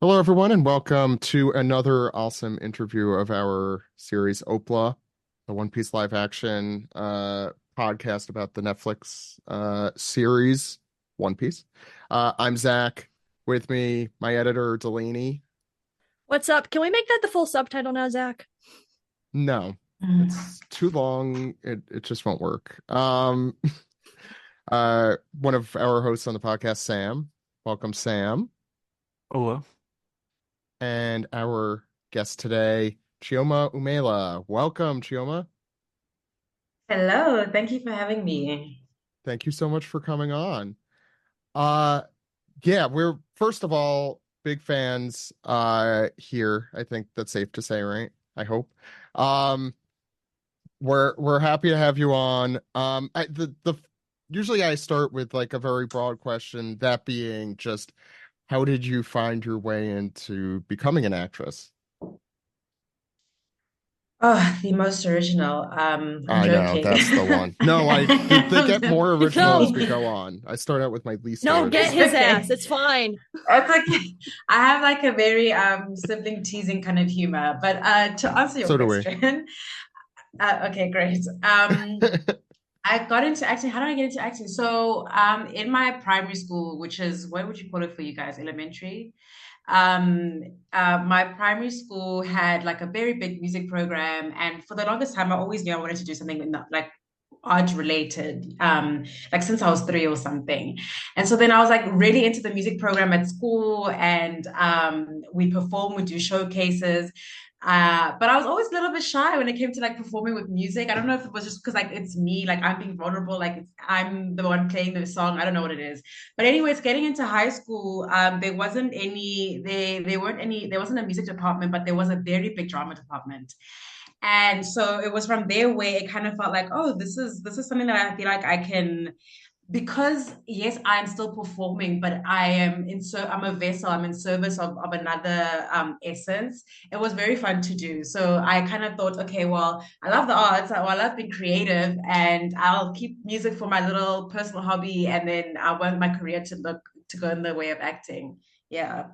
Hello, everyone, and welcome to another awesome interview of our series OPLA, the One Piece live action podcast about the Netflix series One Piece. I'm Zach. With me, my editor, Delaney. What's up? Can we make that the full subtitle now, Zach? No, it's too long. It just won't work. One of our hosts on the podcast, Sam. Welcome, Sam. Hello. And our guest today, Chioma Umeala. Welcome, Chioma. Hello, thank you for having me. Thank you so much for coming on. Uh yeah, we're first of all big fans here. I think that's safe to say, right? I hope. Um we're happy to have you on. The usually I start with like a very broad question, that being just how did you find your way into becoming an actress? Oh, the most original. I'm I know, joking. that's the one. No, they get more original as No, we go on. I start out with my least no, get It's original. his ass. okay. It's fine. It's okay. I have like a very sibling teasing kind of humor. But to answer your So do we. question, okay, great. I got into acting. How did I get into acting? So, in my primary school, which is what would you call it for you guys? Elementary. Um, my primary school had like a very big music program, and for the longest time, I always knew I wanted to do something in the, like art related, like since I was three or something. And so then I was like really into the music program at school, and we perform, we do showcases. But I was always a little bit shy when it came to like performing with music. I don't know if it was just because like it's me, like I'm being vulnerable, like I'm the one playing the song. I don't know what it is. But anyways, getting into high school, there wasn't a music department, but there was a very big drama department. And so it was from there where it kind of felt like, oh, this is something that I feel like I can, because yes, I'm still performing, but I'm a vessel, I'm in service of another essence. It was very fun to do. So I kind of thought, okay, well, I love the arts, I love being creative, and I'll keep music for my little personal hobby, and then I want my career to go in the way of acting. Yeah.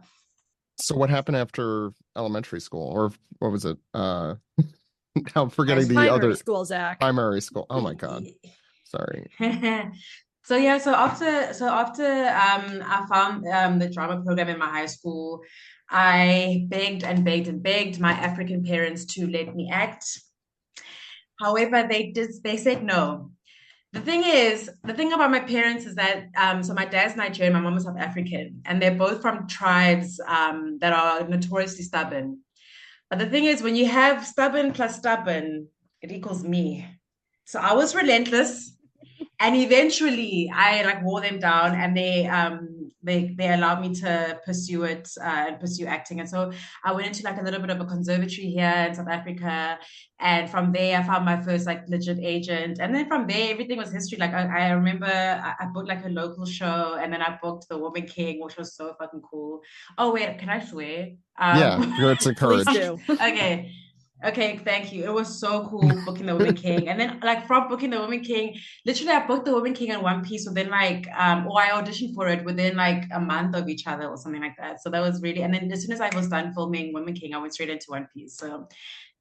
So what happened after elementary school? Or what was it? I'm High forgetting the Primary other school, Zach. primary school. Oh my God. school. Sorry. So yeah, so after I found the drama program in my high school, I begged and begged and begged my African parents to let me act. However, they said no. The thing about my parents is that so my dad's Nigerian, my mom is South African, and they're both from tribes that are notoriously stubborn. But the thing is, when you have stubborn plus stubborn, it equals me. So I was relentless, and eventually I like wore them down, and they allowed me to pursue it and pursue acting. And so I went into like a little bit of a conservatory here in South Africa, and from there I found my first like legit agent, and then from there everything was history. Like I remember I booked like a local show, and then I booked the Woman King, which was so fucking cool. Oh wait, can I swear? Yeah, it's Please encouraged. do. Okay. Okay, thank you. It was so cool booking the Woman King. And then like from booking the Woman King, literally I booked the Woman King and One Piece within like or I auditioned for it within like a month of each other or something like that. So that was really, and then as soon as I was done filming Woman King, I went straight into One Piece. So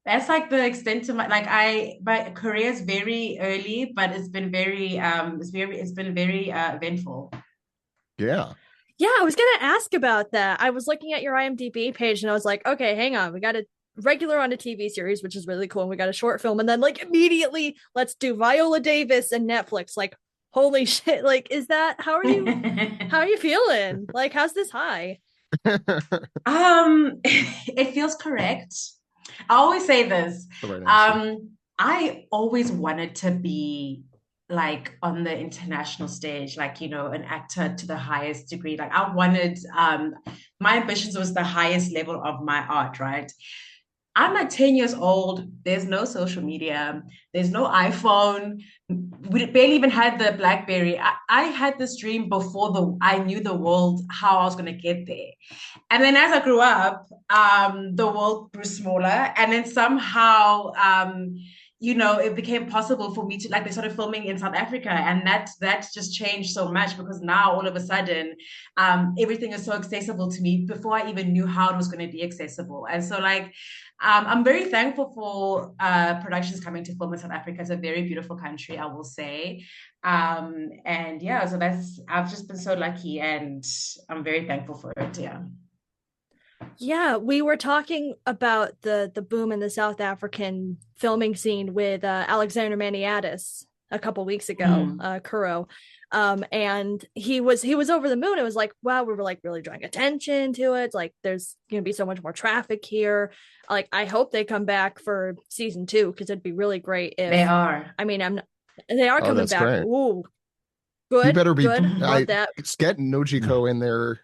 that's like the extent to my career is very early, but it's been very eventful. Yeah. Yeah, I was gonna ask about that. I was looking at your IMDb page and I was like, okay, hang on. We got a regular on a TV series, which is really cool. And we got a short film, and then like immediately, let's do Viola Davis and Netflix. Like, holy shit! Like, is that how are you? How are you feeling? Like, how's this high? It feels correct. I always say this. The right answer. I always wanted to be like on the international stage, like, you know, an actor to the highest degree. Like I wanted, my ambitions was the highest level of my art, right? I'm like 10 years old. There's no social media. There's no iPhone. We barely even had the BlackBerry. I had this dream before I knew the world, how I was going to get there. And then as I grew up, the world grew smaller. And then somehow, it became possible for me to like they started filming in South Africa, and that just changed so much because now all of a sudden everything is so accessible to me before I even knew how it was going to be accessible. And so like I'm very thankful for productions coming to film in South Africa. It's a very beautiful country, I will say. And yeah, so I've just been so lucky and I'm very thankful for it. Yeah. Yeah, we were talking about the boom in the South African filming scene with Alexander Maniatis a couple weeks ago, Kuro. And he was over the moon. It was like, wow, we were like really drawing attention to it. It's like there's gonna be so much more traffic here. Like I hope they come back for season 2 because it'd be really great if They are. I mean they are coming back. Great. Ooh, good. You better be good. Love that. It's getting Nojiko in there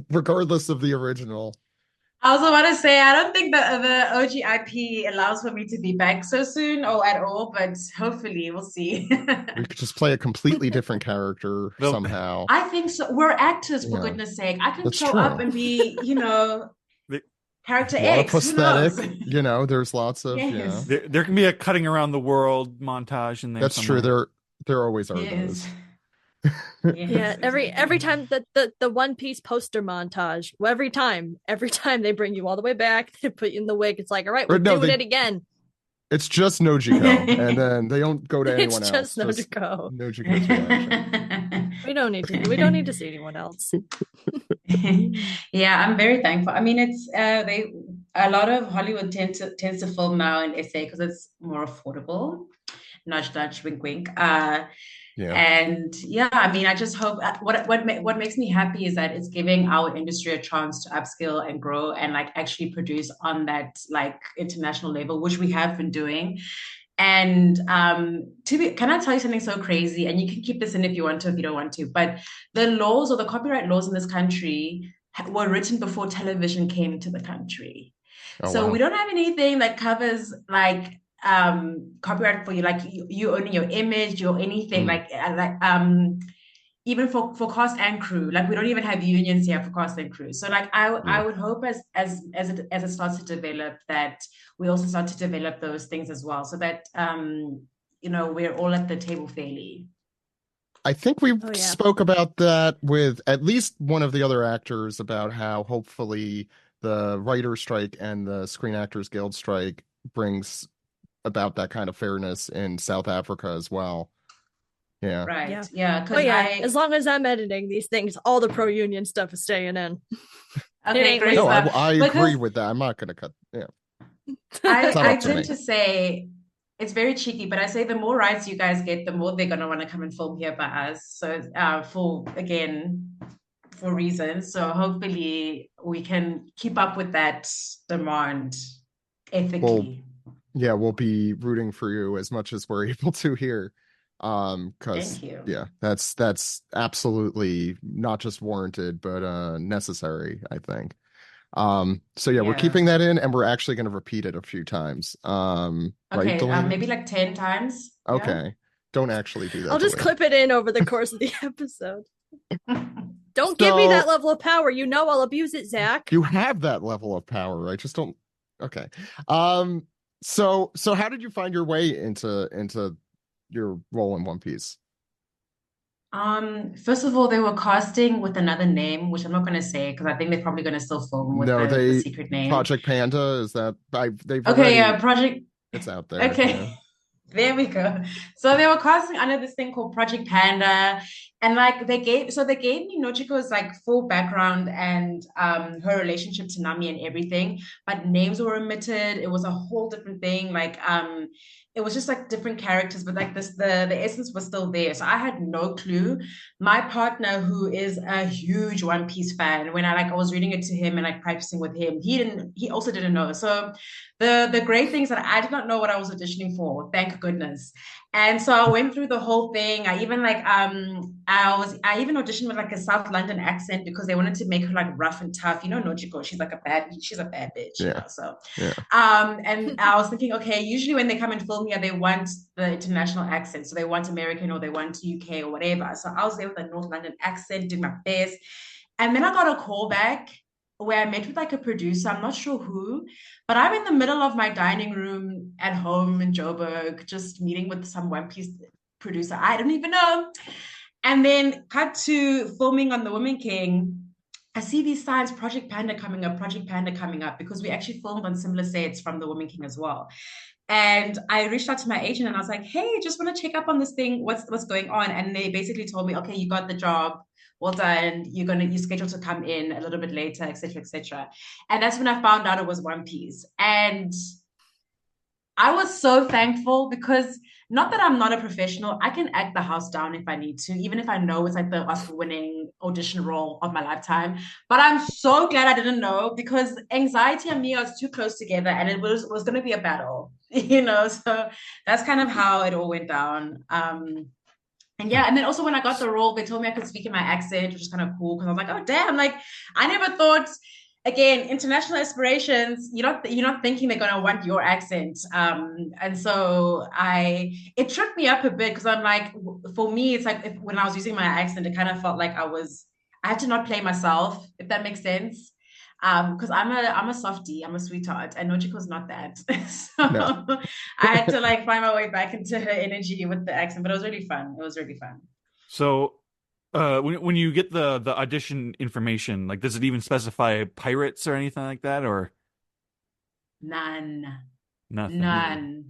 regardless of the original. I was about to say, I don't think the OG IP allows for me to be back so soon or at all, but hopefully we'll see. We could just play a completely different character somehow. I think so. We're actors, for goodness sake. I can show up and be, character X. Prosthetic, there's lots of, There can be a cutting around the world montage in there. That's somewhere. true. There always are those. Yeah, every time the One Piece poster montage, every time they bring you all the way back, they put you in the wig. It's like, all right, we're doing it again. It's just Nojiko, and then they don't go to anyone else. It's just Nojiko. Nojiko's reaction. We don't need to see anyone else. Yeah, I'm very thankful. I mean, it's a lot of Hollywood tends to film now in SA because it's more affordable. Nudge, nudge, wink, wink. Yeah. And yeah, I mean, I just hope what makes me happy is that it's giving our industry a chance to upskill and grow and like actually produce on that like international level, which we have been doing. And can I tell you something so crazy? And you can keep this in if you want to, if you don't want to, but the laws or the copyright laws in this country were written before television came to the country. So we don't have anything that covers like copyright for you, like you owning your image or anything like even for cast and crew, like we don't even have unions here for cast and crew. So like I would hope as it starts to develop that we also start to develop those things as well, so that we're all at the table fairly. I think we spoke about that with at least one of the other actors about how hopefully the writer's strike and the Screen Actors Guild strike brings about that kind of fairness in South Africa as well. Yeah. Right. Yeah. As long as I'm editing these things, all the pro union stuff is staying in. Okay, great. No, I agree with that. I'm not going to cut. Yeah. I tend to say it's very cheeky, but I say the more rights you guys get, the more they're going to want to come and film here by us. So for reasons. So hopefully we can keep up with that demand ethically. We'll be rooting for you as much as we're able to here. Because that's absolutely not just warranted, but necessary, I think. We're keeping that in, and we're actually going to repeat it a few times. Okay, right, maybe like 10 times. Okay. Yeah? Don't actually do that. I'll just clip it in over the course of the episode. Don't give me that level of power. I'll abuse it, Zach. You have that level of power. I just don't. Okay. So how did you find your way into your role in One Piece? First of all, they were casting with another name, which I'm not going to say because I think they're probably going to still film with the secret name. Project Panda, is that? Project. It's out there. Okay. Yeah. There we go. So they were casting under this thing called Project Panda, and like they gave me Nojiko's like full background and her relationship to Nami and everything, but names were omitted. It was a whole different thing. Like it was just like different characters, but like the essence was still there. So I had no clue. My partner, who is a huge One Piece fan, when I was reading it to him and like practicing with him, he also didn't know. So the great things that I did not know what I was auditioning for, thank goodness. And so I went through the whole thing. I even I even auditioned with like a South London accent because they wanted to make her like rough and tough. Nojiko, she's a bad bitch. Yeah. And I was thinking, okay, usually when they come and film here, they want the international accent. So they want American or they want UK or whatever. So I was there with a North London accent, doing my best. And then I got a call back where I met with like a producer. I'm not sure who, but I'm in the middle of my dining room at home in Joburg, just meeting with some One Piece producer I don't even know. And then cut to filming on the Woman King. I see these signs, Project Panda coming up, Project Panda coming up, because we actually filmed on similar sets from the Woman King as well. And I reached out to my agent and I was like, hey, just want to check up on this thing. What's going on? And they basically told me, okay, you got the job. Well done. You're scheduled to come in a little bit later, etc., etc. And that's when I found out it was One Piece. And I was so thankful because not that I'm not a professional, I can act the house down if I need to, even if I know it's like the Oscar-winning audition role of my lifetime. But I'm so glad I didn't know because anxiety and me are too close together, and it was going to be a battle, you know. So that's kind of how it all went down. And yeah, and then also when I got the role, they told me I could speak in my accent, which is kind of cool because I was like, oh damn, like I never thought. Again, international aspirations, you're not thinking they're gonna want your accent. And so it tripped me up a bit because I'm like, for me, it's like when I was using my accent, it kind of felt like I had to not play myself, if that makes sense. Because I'm a softie, I'm a sweetheart, and Nojiko's not that. No. So I had to like find my way back into her energy with the accent, but it was really fun. It was really fun. So, when you get the audition information, like, does it even specify pirates or anything like that, or None, nothing? none.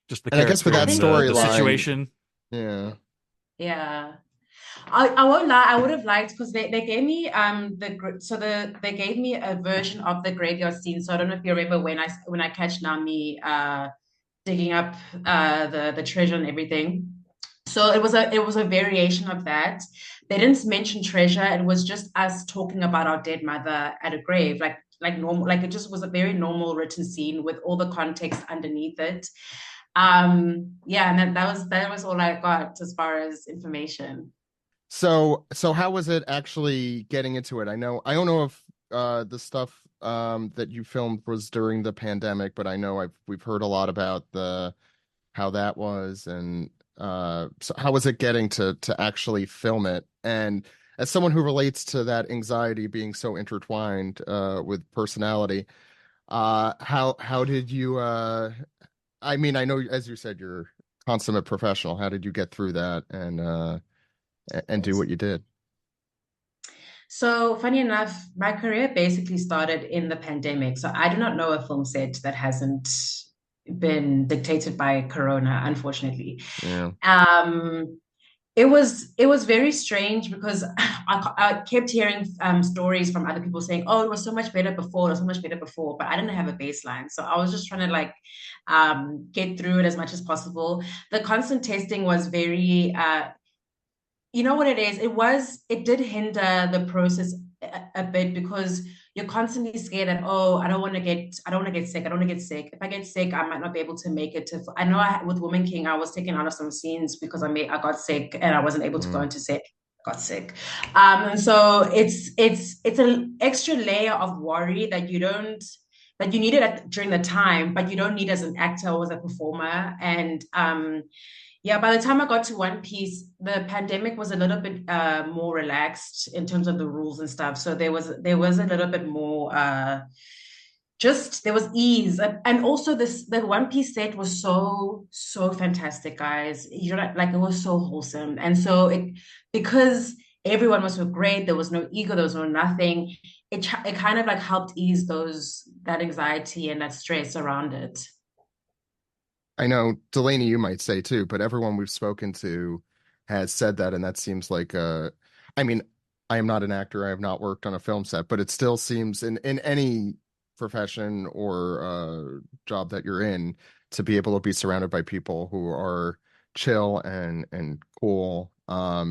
Just the And I guess character with that and think the storyline, situation. yeah. Yeah. I won't lie, I would have liked because they gave me they gave me a version of the graveyard scene. So I don't know if you remember when I catch Nami digging up the treasure and everything. So it was a variation of that. They didn't mention treasure. It was just us talking about our dead mother at a grave, like normal, like it just was a very normal written scene with all the context underneath it. Yeah, and that was all I got as far as information. So how was it actually getting into it? I don't know if the stuff that you filmed was during the pandemic, but I know we've heard a lot about the how that was, and so how was it getting to actually film it? And as someone who relates to that anxiety being so intertwined with personality, how did you I mean, I know as you said you're a consummate professional. How did you get through that and do what you did? So, funny enough, my career basically started in the pandemic. So, I do not know a film set that hasn't been dictated by Corona, unfortunately. Yeah. Um, it was very strange because I kept hearing stories from other people saying, "Oh, it was so much better before. It was so much better before," but I didn't have a baseline, so I was just trying to like get through it as much as possible. The constant testing was very you know what it is? It did hinder the process a bit because you're constantly scared that, oh, I don't want to get sick. I don't want to get sick. If I get sick, I might not be able to make it to, I know with Woman King, I was taken out of some scenes because I got sick and I wasn't able to go Mm. into set. Got sick. And so it's an extra layer of worry that you needed during the time, but you don't need as an actor or as a performer. And yeah, by the time I got to One Piece, the pandemic was a little bit more relaxed in terms of the rules and stuff. So there was a little bit more just there was ease. And also the One Piece set was so fantastic, guys. You know, like it was so wholesome. And so because everyone was so great, there was no ego, there was no nothing. It kind of like helped ease that anxiety and that stress around it. I know Delaney, you might say too, but everyone we've spoken to has said that, and that seems like I mean, I am not an actor, I have not worked on a film set, but it still seems in any profession or job that you're in to be able to be surrounded by people who are chill and cool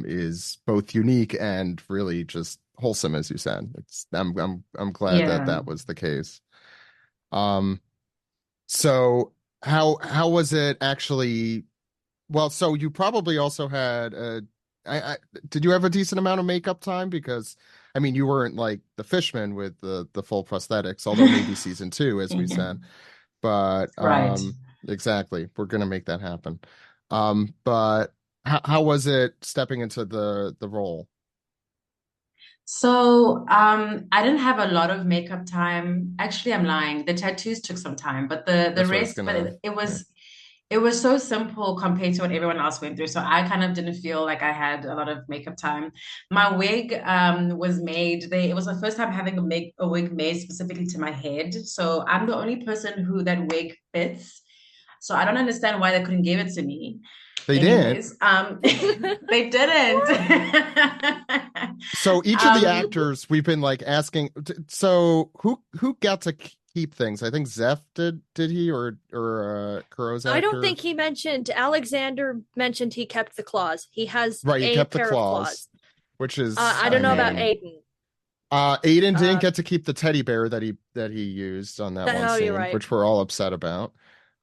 is both unique and really just wholesome, as you said. I'm glad that Yeah. that was the case. Um, so how was it actually? Well, so you probably also had I did you have a decent amount of makeup time? Because I mean you weren't like the Fishman with the full prosthetics, although maybe season two, as we said. But Right. exactly, we're gonna make that happen. But how was it stepping into the role? So, I didn't have a lot of makeup time. Actually, I'm lying. The tattoos took some time, but the That's what I was rest, but gonna. it Yeah. was so simple compared to what everyone else went through. So I kind of didn't feel like I had a lot of makeup time. My wig was made. It was the first time having a wig made specifically to my head. So I'm the only person who that wig fits. So I don't understand why they couldn't give it to me. They didn't. Anyways, they didn't. So each of the Um, actors we've been like asking. So who got to keep things? I think Zeph did he or Kuro's I don't actor? think he mentioned. Alexander mentioned he kept the claws. He has Right, he a kept the pair of claws, claws. which is, I I don't know about mean, Aiden. Aiden didn't Uh, get to keep the teddy bear that he used on that one oh, you're scene, right. which we're all upset about.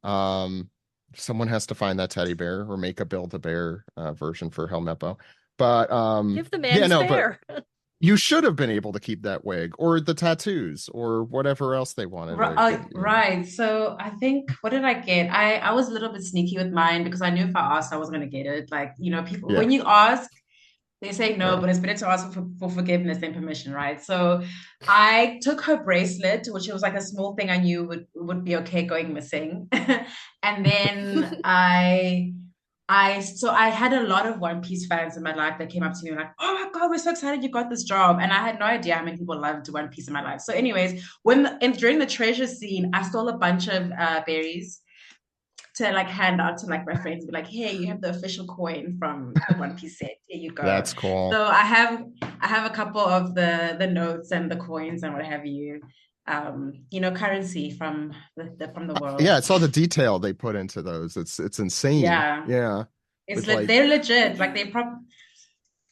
Um, Someone has to find that teddy bear or make a Build-A-Bear version for Helmeppo. But Give the man yeah, his no, but bear. you should have been able to keep that wig or the tattoos or whatever else they wanted to give you. Right. So I think what did I get? I was a little bit sneaky with mine because I knew if I asked, I was gonna get it. Like, people Yeah, when you ask, they say no, yeah. but it's better to ask for forgiveness than permission, right? So I took her bracelet, which was like a small thing I knew would be okay going missing. And then I had a lot of One Piece fans in my life that came up to me and like, oh my God, we're so excited you got this job. And I had no idea how many people loved One Piece in my life. So, anyways, during the treasure scene, I stole a bunch of berries to like hand out to like my friends, be like, hey, you have the official coin from the One Piece set. Here you go. That's cool. So I have a couple of the notes and the coins and what have you. Currency from the Yeah, world. I saw the detail they put into those. It's insane. Yeah. Yeah, It's with like like they're legit. Like they're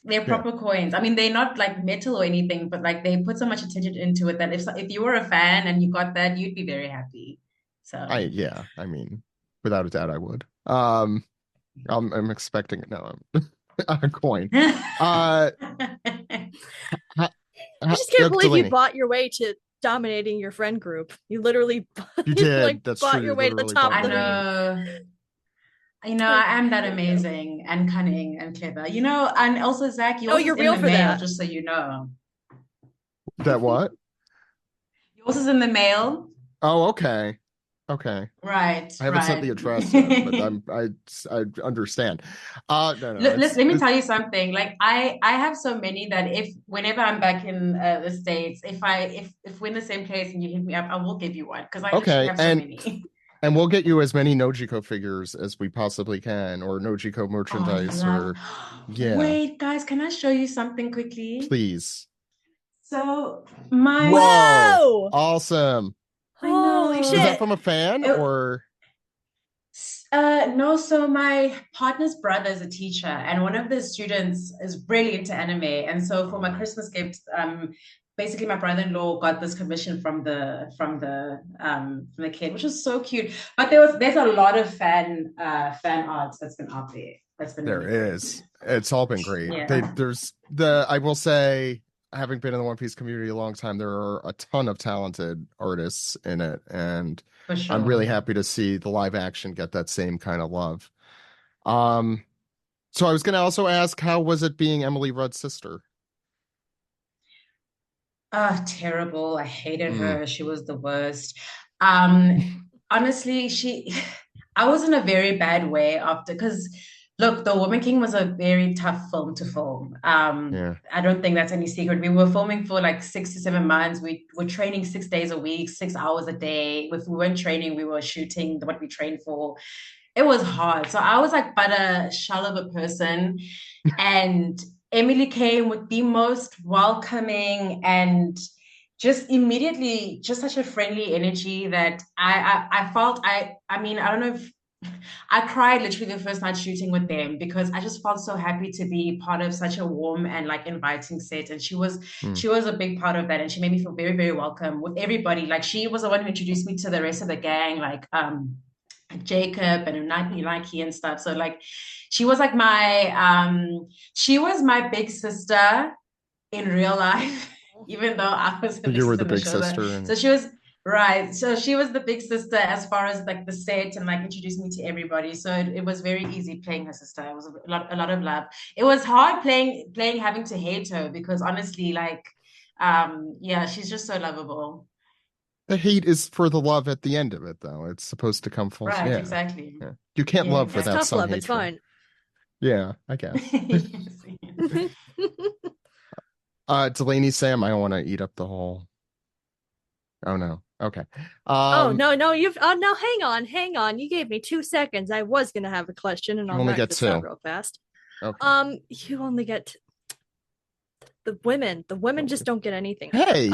yeah, proper coins. I mean, they're not like metal or anything, but like they put so much attention into it that if you were a fan and you got that, you'd be very happy. So yeah. I mean, without a doubt, I would. I'm expecting it now. A coin. Uh, ha, I just can't believe you Delaney, bought your way to dominating your friend group. You literally you like did. That's true. bought your You way to the literally top bought of I the my league. way. know. I am that amazing and cunning and clever. And also Zach, No, yours is you're in real the for mail, that. just so you know. That what? Yours is in the mail. Oh, okay. Okay. Right, I haven't sent right. the address yet, but I understand. No, Let me tell you something. Like I have so many that if whenever I'm back in the States, if we're in the same place and you hit me up, I will give you one because I literally okay, have so many. and we'll get you as many Nojiko figures as we possibly can, or Nojiko Oh, I merchandise, love. or yeah, Wait, guys, can I show you something quickly? please. So my, Whoa, Whoa! awesome. I Holy Is know. that shit! from a fan It, or no, so my partner's brother is a teacher, and one of the students is really into anime. And so for my Christmas gift, basically my brother-in-law got this commission from the kid, which is so cute. But there's a lot of fan art that's been out there. That's been there really good. is? It's all been great. Yeah, I will say, having been in the One Piece community a long time, there are a ton of talented artists in it, and for I'm really sure. happy to see the live action get that same kind of love. Um, so I was going to also ask, how was it being Emily Rudd's sister? Terrible. I hated Mm, her. She was the worst. Honestly, I was in a very bad way after, because look, The Woman King was a very tough film to film. yeah. I don't think that's any secret. We were filming for like 6 to 7 months. We were training 6 days a week, 6 hours a day. If we weren't training, we were shooting what we trained for. It was hard. So I was like but a shell of a person. And Emily came with the most welcoming and just immediately just such a friendly energy that I felt I mean, I don't know if I cried literally the first night shooting with them because I just felt so happy to be part of such a warm and like inviting set. And she was Mm. she was a big part of that. And she made me feel very, very welcome with everybody. Like she was the one who introduced me to the rest of the gang, like Jacob and Nike and stuff. So like she was my big sister in real life, even though I was in You were the the big show. sister, So and she was Right. So she was the big sister as far as like the set and like introduced me to everybody. So it was very easy playing her sister. It was a lot of love. It was hard playing having to hate her because honestly, like yeah, she's just so lovable. The hate is for the love at the end of it, though. It's supposed to come full. Right, Yeah, exactly. yeah. You can't Yeah, love It's without exactly. tough some love. It's hatred. fine. Yeah, I guess. Yes. Delaney, Sam, I don't want to eat up the whole. Oh no. Okay. Oh no, no, you've no, hang on. You gave me 2 seconds. I was gonna have a question and You I'll only knock get this out two. real fast. Okay. You only get the women. The women just don't get anything. Hey.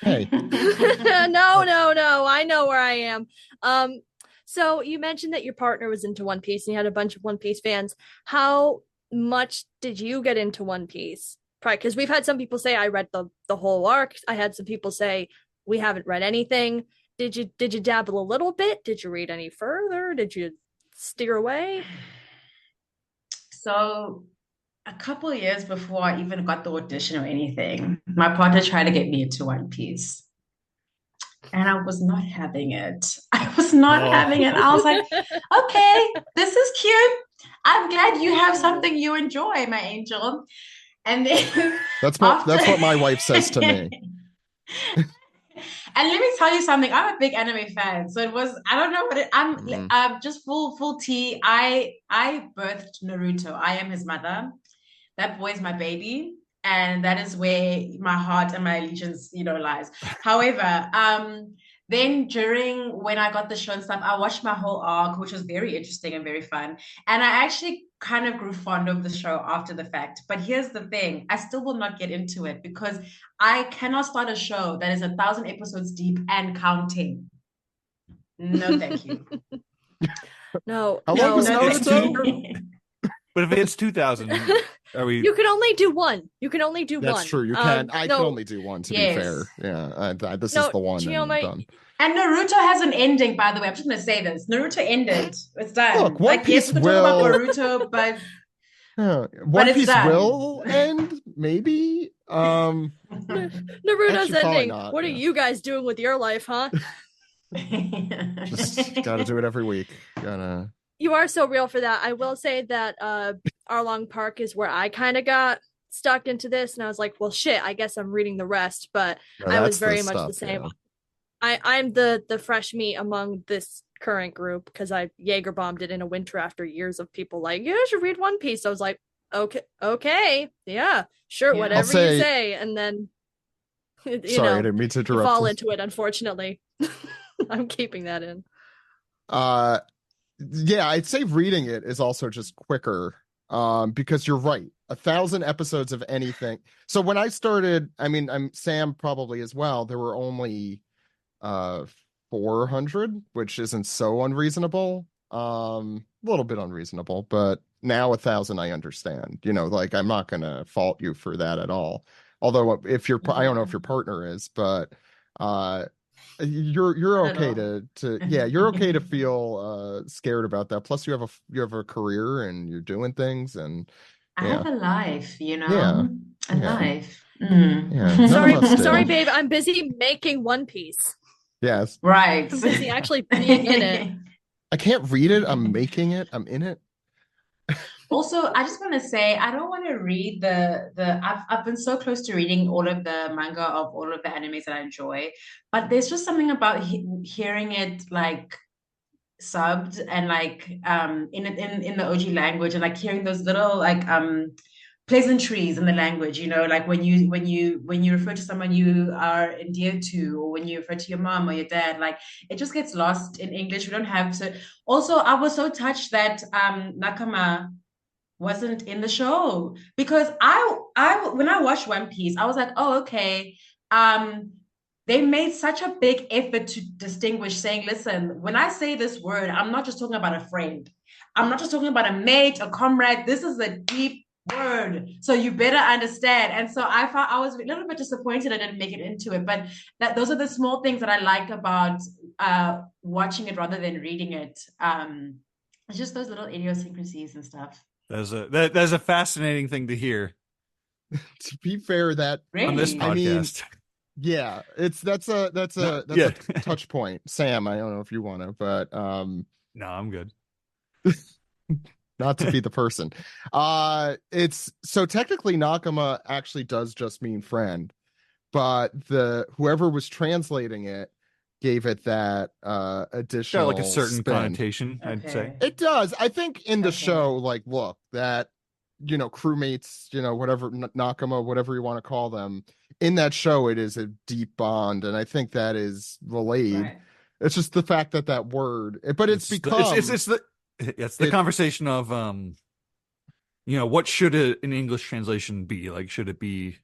Hey. No, no, no. I know where I am. So you mentioned that your partner was into One Piece and you had a bunch of One Piece fans. How much did you get into One Piece? Probably because we've had some people say I read the whole arc. I had some people say we haven't read anything. Did you dabble a little bit? Did you read any further? Did you steer away? So a couple of years before I even got the audition or anything, my partner tried to get me into One Piece. And I was not having it. I was not Oh. having it. I was like, okay, this is cute. I'm glad you have something you enjoy, my angel. And then That's after what my wife says to me. And let me tell you something. I'm a big anime fan, so it was. I don't know what it. I'm just full tea. I birthed Naruto. I am his mother. That boy is my baby, and that is where my heart and my allegiance, lies. However, then during when I got the show and stuff, I watched my whole arc, which was very interesting and very fun. And I actually kind of grew fond of the show after the fact. But here's the thing: I still will not get into it because I cannot start a show that is 1,000 episodes deep and counting. No, thank you. No, How long no, was No, no. thank Naruto? you. But if it's 2000, are we? You can only do one. You can only do one. That's true. You can. I can no, only do one. To be Yes. fair, yeah. This is no, the one, and I'm Chioma, done. And Naruto has an ending, by the way. I'm just going to say this. Naruto ended. It's done. Look, One like, yes, Piece we can talk will. about Boruto, but One it's Piece done. will end, maybe. Naruto's Actually, probably ending. not, What are yeah. you guys doing with your life, huh? Just gotta do it every week. Gotta. You are so real for that. I will say that Arlong Park is where I kind of got stuck into this, and I was like, well, shit, I guess I'm reading the rest. But No, I was that's the very much stuff, the same. yeah. I'm the fresh meat among this current group because I Jaeger bombed it in a winter after years of people like, you should read One Piece. I was like, okay, yeah, sure, Yeah. whatever I'll you say- say, and then Sorry, I didn't mean to you interrupt. fall into it. Unfortunately, I'm keeping that in. Yeah, I'd say reading it is also just quicker. Because you're right, 1,000 episodes of anything. So when I started, I mean, I'm Sam probably as well. There were only 400, which isn't so unreasonable. A little bit unreasonable, but now 1,000 I understand. Like I'm not gonna fault you for that at all. Although if you're, I don't know if your partner is, but you're Not at okay all. you're okay to feel scared about that. Plus you have a career and you're doing things and I have a life, Yeah. A Yeah. life. Yeah. None of Sorry, us do. sorry, babe. I'm busy making One Piece. Yes. Right. I'm busy actually being in it. I can't read it. I'm making it. I'm in it. Also, I just want to say I don't want to read I've been so close to reading all of the manga of all of the animes that I enjoy, but there's just something about hearing it like subbed and like in the OG language and like hearing those little like pleasantries in the language, like when you refer to someone you are endeared to, or when you refer to your mom or your dad, like it just gets lost in English. We don't have so. Also, I was so touched that Nakama wasn't in the show because I when I watched One Piece, I was like, oh, okay. They made such a big effort to distinguish, saying, listen, when I say this word, I'm not just talking about a friend. I'm not just talking about a mate, a comrade. This is a deep word. So you better understand. And so I was a little bit disappointed I didn't make it into it. But those are the small things that I like about watching it rather than reading it. It's just those little idiosyncrasies and stuff. That's a fascinating thing to hear To be fair, that on this Really? I mean, podcast. Yeah, that's No, a yeah. touch point. Sam, I don't know if you want to, but No, I'm good. not to be the person. It's so technically Nakama actually does just mean friend, but the whoever was translating it gave it that Got like a additional certain spin. connotation, I'd say. Okay. It does. I think in the Okay. show, like, look, that crewmates, whatever Nakama, whatever you want to call them, in that show, it is a deep bond, and I think that is relayed. Right. It's just the fact that that word, but it's become It's the it. conversation of what should an English translation be? Like, should it be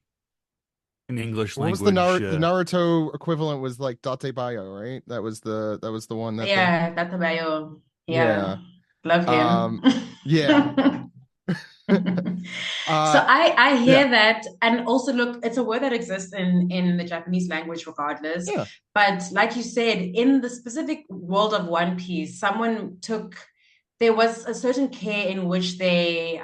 an English What was language? The Naruto equivalent was like Datebayo, right? That was the one that they. Yeah, that's Ayo. Yeah. Yeah. Love him. Yeah. So Uh, I yeah. hear that, and also look, it's a word that exists in the Japanese language regardless. Yeah. But like you said, in the specific world of One Piece, there was a certain care in which they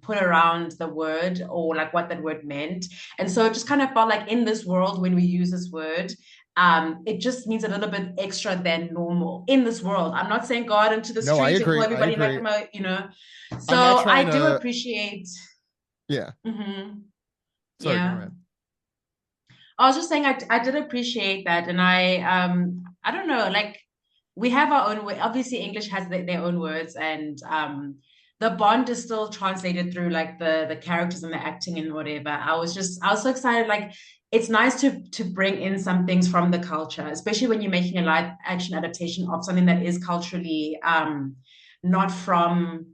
put around the word or like what that word meant. And so it just kind of felt like in this world, when we use this word, it just means a little bit extra than normal in this world. I'm not saying go out into the No, I streets and call agree. I everybody agree. Nakama. So I'm not I trying do to. appreciate. Yeah. Mhm. Sorry, go Yeah. ahead. I was just saying I did appreciate that, and I don't know, like we have our own way. Obviously, English has their own words, and the bond is still translated through like the characters and the acting and whatever. I was so excited. Like it's nice to bring in some things from the culture, especially when you're making a live action adaptation of something that is culturally not from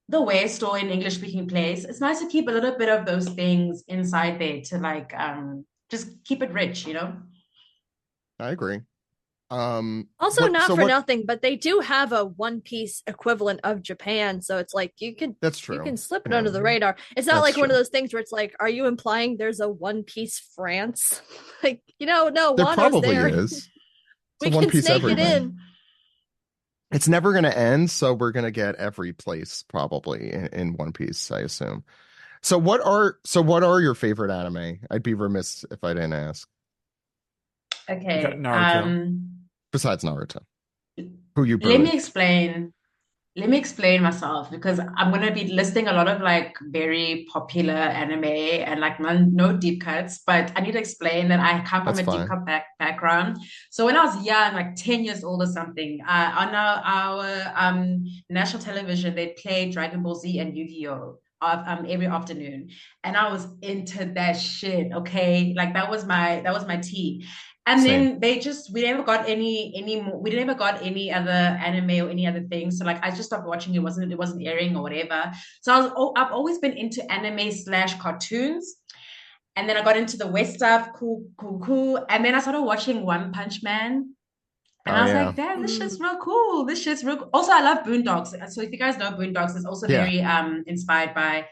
the West or in English speaking place. It's nice to keep a little bit of those things inside there to like just keep it rich. I agree. Also, What? not So for what? nothing, but they do have a One Piece equivalent of Japan, so it's like That's you true. can slip it Yeah, under the radar. It's not that's like one of true. those things where it's like, are you implying there's a One Piece France? Like, no, There Wano's probably there. is. It's a We One can Piece snake it everything. in. It's never going to end, so we're going to get every place probably in One Piece, I assume. So what are your favorite anime? I'd be remiss if I didn't ask. You got Okay. Naruto. Besides Naruto, who you Let me birthed. explain. Let me explain myself because I'm going to be listing a lot of like very popular anime and like no deep cuts, but I need to explain that I come from That's a deep fine. cut background. So when I was young, like 10 years old or something, on our national television, they played Dragon Ball Z and Yu-Gi-Oh! Every afternoon. And I was into that shit. Okay. Like that was my tea. And Same. then we never got any more, we never got any other anime or any other thing. So like I just stopped watching. It wasn't airing or whatever. So I've always been into anime slash cartoons. And then I got into the West stuff, cool, cool, cool. And then I started watching One Punch Man. And Oh I was yeah. like, damn, this shit's Mm. real cool. This shit's real cool. Also, I love Boondocks. So if you guys know Boondocks, it's also Yeah. very inspired by.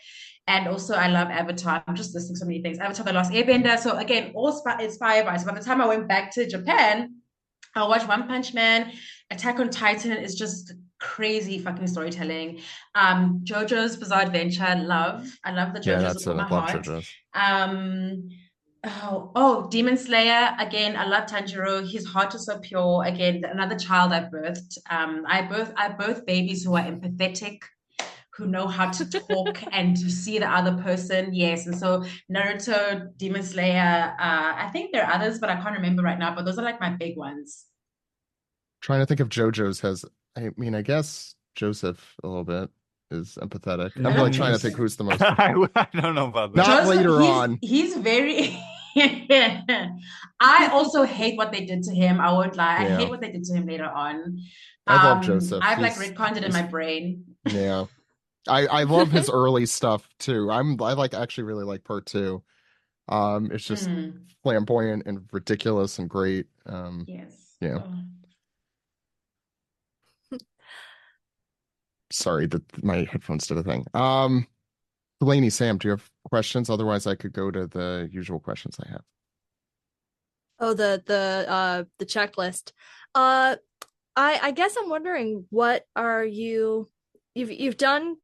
And also, I love Avatar. I'm just listing so many things. Avatar: The Last Airbender. So again, all inspired by. So by the time I went back to Japan, I watched One Punch Man. Attack on Titan is just crazy fucking storytelling. JoJo's Bizarre Adventure. I love the Yeah, JoJo's that's with it. all I my love heart. JoJo's. Demon Slayer. Again, I love Tanjiro. His heart is so pure. Again, another child I birthed. I birthed babies who are empathetic, who know how to talk and to see the other person. Yes. And so Naruto, Demon Slayer, I think there are others, but I can't remember right now. But those are like my big ones. Trying to think if JoJo's has. I mean, I guess Joseph a little bit is empathetic. I'm I really don't trying think to so. think who's the most. I don't know about that. Not Joseph, later he's on. he's very I also hate what they did to him. I won't lie. I Yeah, hate what they did to him later on. I love Joseph. I've like retconned it in my brain. Yeah. I love his early stuff too. I like actually really like part two. It's just Mm, flamboyant and ridiculous and great. yes. Yeah. Oh. Sorry that my headphones did a thing. Delaney, Sam, do you have questions? Otherwise, I could go to the usual questions I have. Oh, the checklist. Uh, I guess I'm wondering, what are you've done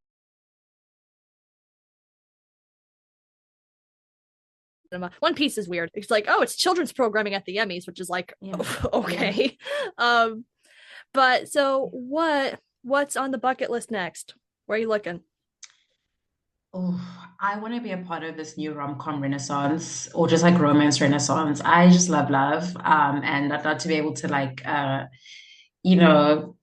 cinema. One Piece is weird. It's like, oh, it's children's programming at the Emmys, which is like, Yeah. okay. But so what's on the bucket list next? Where are you looking? Oh, I want to be a part of this new rom-com renaissance or just like romance renaissance. I just love love. And I'd love to be able to like you know,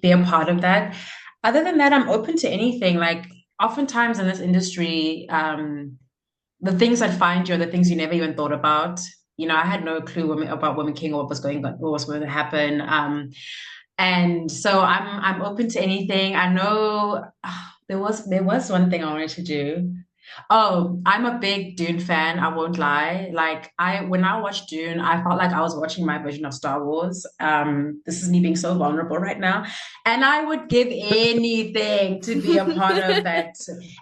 be a part of that. Other than that, I'm open to anything. Like oftentimes in this industry, the things that find you are the things you never even thought about. I had no clue about Woman King or what was going to happen. And so I'm open to anything. I know there was one thing I wanted to do. Oh, I'm a big Dune fan, I won't lie. Like when I watched Dune, I felt like I was watching my version of Star Wars. This is me being so vulnerable right now. And I would give anything to be a part of that.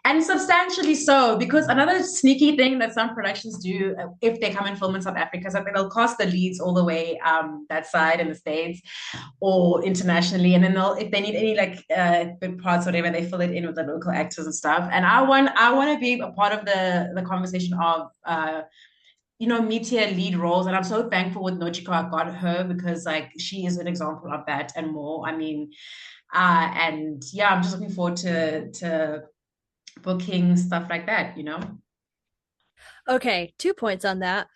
And substantially so, because another sneaky thing that some productions do if they come and film in South Africa is that they'll cast the leads all the way that side in the States or internationally. And then if they need any like big parts or whatever, they fill it in with the local actors and stuff. And I want to be a part of the conversation of meteor lead roles, and I'm so thankful with Nojiko I got her because like she is an example of that and more. I mean, and yeah, I'm just looking forward to booking stuff like that. Okay, 2 points on that.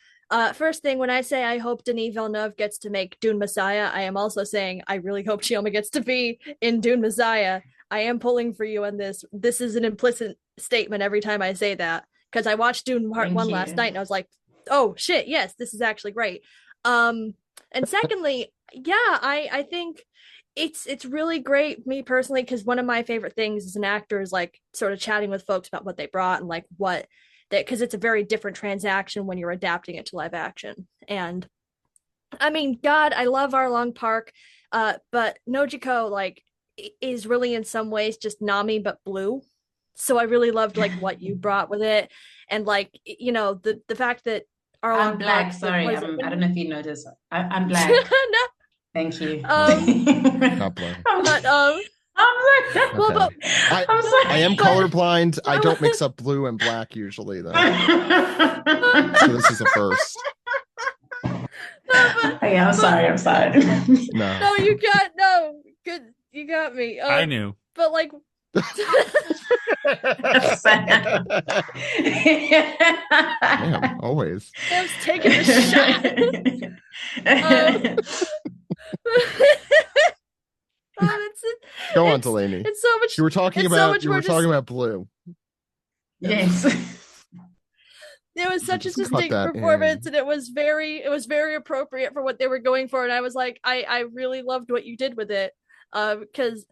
First thing, when I say I hope Denis Villeneuve gets to make Dune Messiah, I am also saying I really hope Chioma gets to be in Dune Messiah. I am pulling for you on this. This is an implicit statement every time I say that, because I watched Dune Part 1 last night and I was like, oh shit, yes, this is actually great. And secondly, yeah, I think it's really great, me personally, because one of my favorite things as an actor is like sort of chatting with folks about what they brought and like what that, because it's a very different transaction when you're adapting it to live action. And I mean, God, I love Arlong Park, but Nojiko like is really in some ways just Nami but blue. So I really loved like what you brought with it, and like the fact that Arlong I'm black. Park, Sorry, I don't know if you noticed. I'm black. No. Thank you. Not blue. But I'm sorry. well, but I'm sorry. I am colorblind. I don't mix up blue and black usually, though. So this is a first. I'm sorry. No, good. You got me. I knew. But like. Damn, always. I was taking a shot. Go on, Delaney. It's so much. You were talking about blue. Yes. It was such a distinct performance, and it was very appropriate for what they were going for. And I was like, I really loved what you did with it, because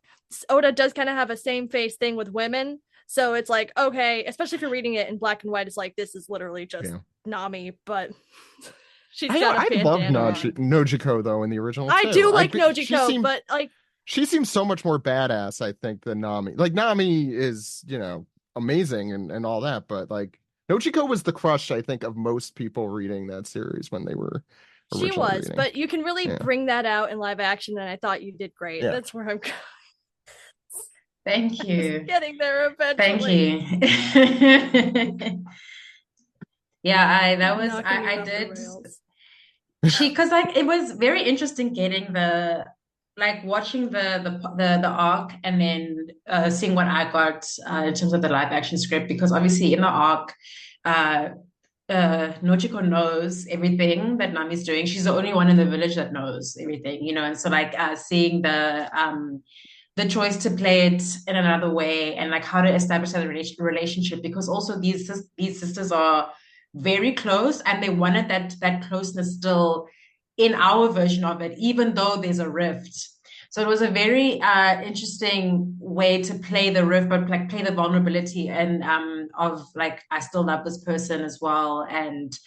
Oda does kind of have a same face thing with women. So it's like, okay, especially if you're reading it in black and white, it's like, this is literally just Nami, but she's got a bandana. I love Nojiko though in the original. I do like Nojiko, but like she seems so much more badass, I think, than Nami. Like Nami is, amazing and all that, but like Nojiko was the crush, I think, of most people reading that series when they were. She was, reading. but you can really bring that out in live action, and I thought you did great. Yeah. That's where I'm going. Thank you. Getting there eventually. Thank you. Yeah, I did. Because like it was very interesting getting watching the arc and then seeing what I got in terms of the live action script, because obviously in the arc, Nojiko knows everything that Nami's doing. She's the only one in the village that knows everything, and so like seeing the choice to play it in another way and like how to establish that relationship, because also these sisters are very close and they wanted that closeness still in our version of it, even though there's a rift. So it was a very interesting way to play the rift, but like play the vulnerability and of like, I still love this person as well. And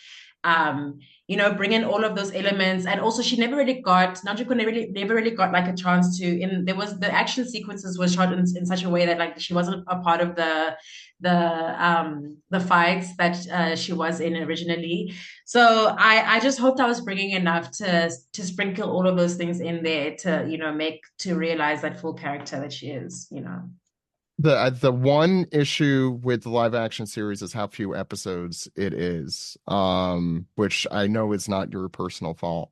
bring in all of those elements. And also Nojiko never really got like a chance to, the action sequences were shot in such a way that like she wasn't a part of the fights that she was in originally. So I just hoped I was bringing enough to sprinkle all of those things in there to realize that full character that she is. The one issue with the live action series is how few episodes it is, which I know is not your personal fault.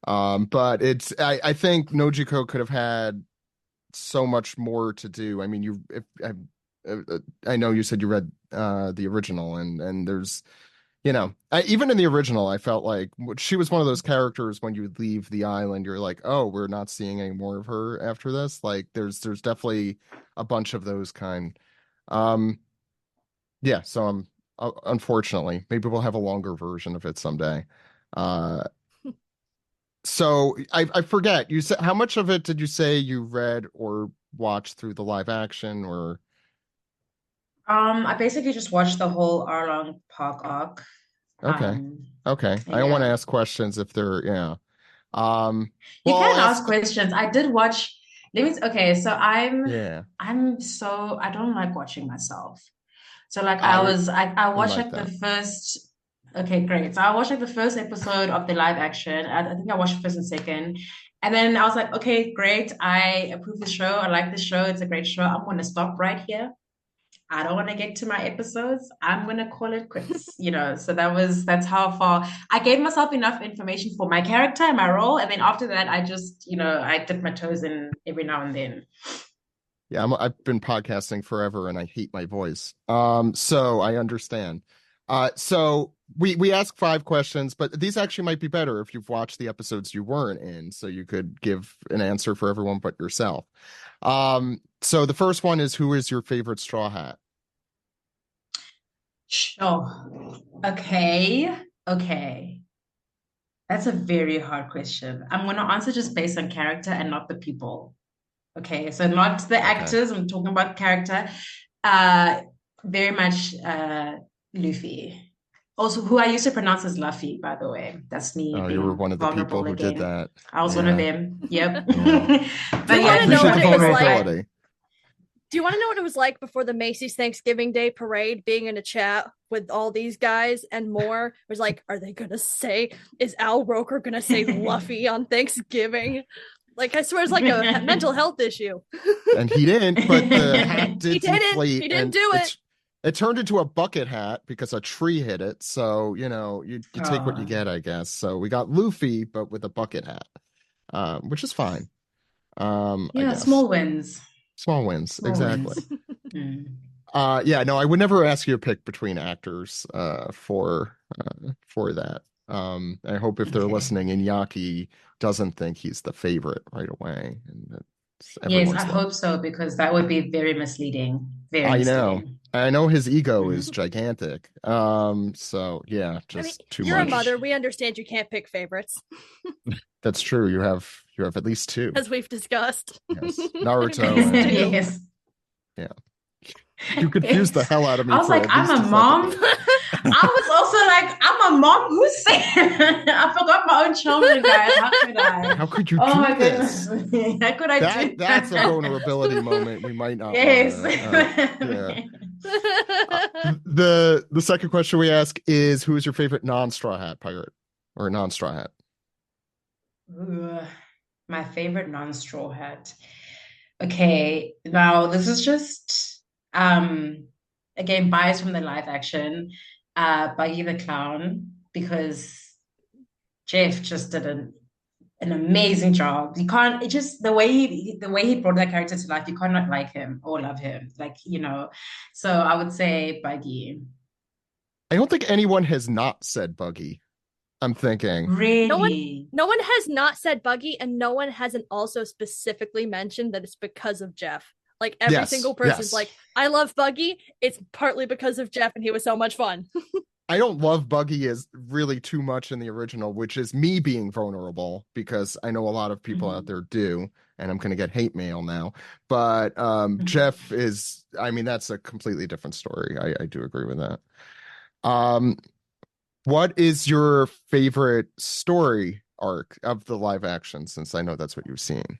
But I think Nojiko could have had so much more to do. I mean, I know you said you read the original, and there's, even in the original, I felt like she was one of those characters when you leave the island, you're like, oh, we're not seeing any more of her after this. Like, there's definitely a bunch of those kind. Um, yeah, so unfortunately, maybe we'll have a longer version of it someday. Uh, so I forget, you said, how much of it did you say you read or watched through the live action, or I basically just watched the whole Arlong Park arc. okay. Okay. I don't want to Yeah. ask questions if they're, yeah. You Well, can I'll ask ask, questions. I did watch. Okay, so yeah. I don't like watching myself. So like I I am watched like like the that. first. Okay, great. So I watched like the first episode of the live action. I think I watched the first and second, and then I was like, okay, great. I approve the show. I like the show. It's a great show. I'm going to stop right here. I don't want to get to my episodes. I'm gonna call it quits, So that's how far I gave myself enough information for my character and my role, and then after that, I just, I dip my toes in every now and then. Yeah, I've been podcasting forever and I hate my voice. So I understand. So we ask 5 questions, but these actually might be better if you've watched the episodes you weren't in, so you could give an answer for everyone but yourself. So the first one is, who is your favorite Straw Hat? Sure. Okay. That's a very hard question. I'm gonna answer just based on character and not the people. Okay, so not the Okay. actors. I'm talking about character. Uh, Very much Luffy. Also, who I used to pronounce as Luffy, by the way. That's me Oh, you were being one of the people vulnerable who did again. that. I was one of Yeah. them. Yep. Yeah. But Do you I wanna know appreciate what the it was like? vulnerability. Do you want to know what it was like before the Macy's Thanksgiving Day parade, being in a chat with all these guys and more? It was like, are they gonna say, is Al Roker gonna say Luffy on Thanksgiving? Like, I swear it's like a mental health issue. And he didn't, but the hat did He didn't. deflate, He didn't and do it. it turned into a bucket hat because a tree hit it. So, you take what you Oh, get, I guess. So we got Luffy, but with a bucket hat, which is fine. I yeah, guess. small wins. Small wins, Small exactly. wins. Mm. Yeah, no, I would never ask you to pick between actors for that. I hope if they're Okay. listening, Iñaki doesn't think he's the favorite right away, and that's Yes, I everyone's luck. hope so, because that would be very misleading. Very I know. misleading. I know his ego is Mhm. gigantic. So yeah, I mean, just too you're a much. mother. We understand you can't pick favorites, That's true. You have at least 2. as we've discussed. Yes. At Naruto least and 2. Yes. yeah. You confused the hell out of me I was for like, at I'm least a 2 mom. seconds. I was also like, I'm a mom. Who said? I forgot my own children, guys. How could I? How could you Oh do my this? goodness. How could I do That's a vulnerability moment we might not Yes. yeah. The second question we ask is, who is your favorite non-Straw Hat pirate or non-Straw Hat? Ooh, my favorite non-straw hat. Okay, now this is just again biased from the live action, Buggy the Clown, because Jeff just did an amazing job. You can't, it just the way he brought that character to life, you cannot like him or love him. Like, So I would say Buggy. I don't think anyone has not said Buggy. I'm thinking. Really? No one has not said Buggy, and no one hasn't also specifically mentioned that it's because of Jeff. Like, every Yes, single person's yes. like, I love Buggy. It's partly because of Jeff, and he was so much fun. I don't love Buggy as really too much in the original, which is me being vulnerable, because I know a lot of people out there do, and I'm going to get hate mail now. But Jeff is, I mean, that's a completely different story. I do agree with that. What is your favorite story arc of the live action, since I know that's what you've seen?